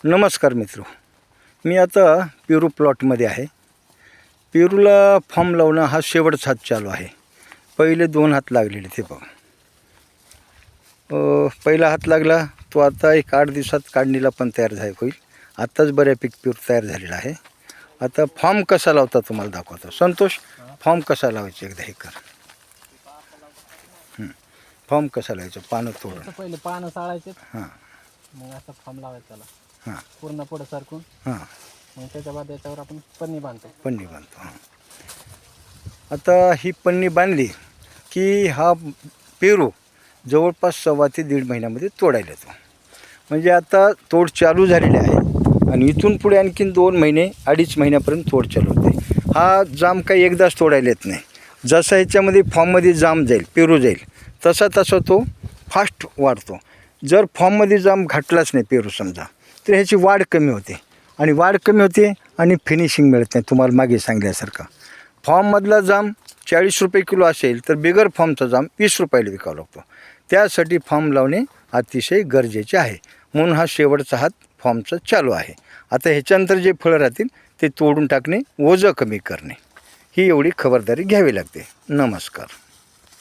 नमस्कार मित्रो, मी आता पेरू प्लॉटमध्ये आहे. पेरूला फॉर्म लावणं हा शेवटचा हात चालू आहे. पहिले 2 हात लागलेले ते बघा. पहिला हात लागला तो आता एक 8 दिवसात काढणीला पण तयार होईल. आत्ताच बऱ्यापैकी पेरू तयार झालेला आहे. आता फॉर्म कसा लावता तुम्हाला दाखवतो. संतोष, फॉर्म कसा लावायचा एकदा हे कर. फॉर्म कसा लावायचं, पानं तोडून पहिले पानं साळायचे, हां मग असं फॉर्म लावायचा त्याला हां पूर्ण पुढं सरकून. हां मग त्याच्या बाद याच्यावर आपण पन्नी बांधतो. पन्नी बांधतो. हां, आता ही पन्नी बांधली की हा पेरू जवळपास 1.25 ते 1.5 महिन्यामध्ये तोडायला येतो. म्हणजे आता तोड चालू झालेली आहे आणि इथून पुढे आणखीन 2 महिने 2.5 महिन्यापर्यंत तोड चालू होते. हा जाम काही एकदाच तोडायला येत नाही. जसा ह्याच्यामध्ये फॉर्ममध्ये जाम जाईल, पेरू जाईल, तसा तसा तो फास्ट वाढतो. जर फॉर्ममध्ये जाम घातलाच नाही पेरू समजा, तर ह्याची वाढ कमी होते आणि वाढ कमी होते आणि फिनिशिंग मिळत नाही. तुम्हाला मागे सांगितल्यासारखं फॉर्ममधला जाम 40 रुपये किलो असेल तर बिगर फॉर्मचा जाम 20 रुपयाला विकावा लागतो. त्यासाठी फॉर्म लावणे अतिशय गरजेचे आहे. म्हणून हा शेवटचा हात फॉर्मचा चालू आहे. आता ह्याच्यानंतर जे फळं राहतील ते तोडून टाकणे, ओझं कमी करणे, ही एवढी खबरदारी घ्यावी लागते. नमस्कार.